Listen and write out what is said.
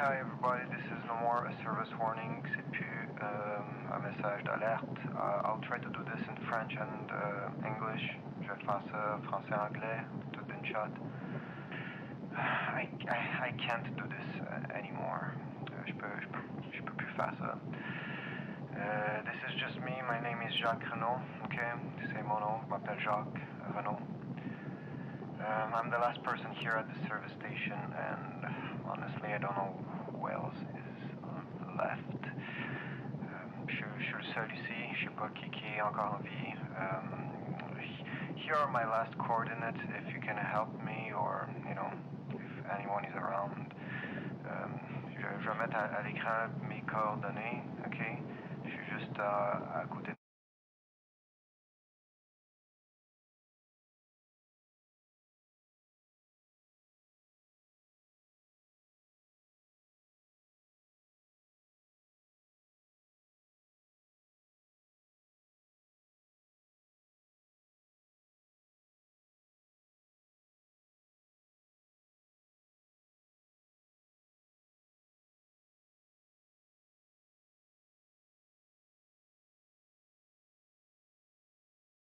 hi everybody, this is no more a service warning, c'est plus un message d'alerte. I'll try to do this in French and English. Je vais faire ça français-anglais, tout d'une shot. I can't do this anymore. Je peux plus faire ça. This is just me, my name is Jacques Renaud, okay? C'est mon nom, je m'appelle Jacques Renaud. I'm the last person here at the service station, and honestly, I don't know who else is left. Je suis le seul ici, je sais pas qui est encore en vie. Here are my last coordinates, if you can help me, or, you know, if anyone is around. Je vais mettre à l'écran mes coordonnées, ok? Je suis juste à côté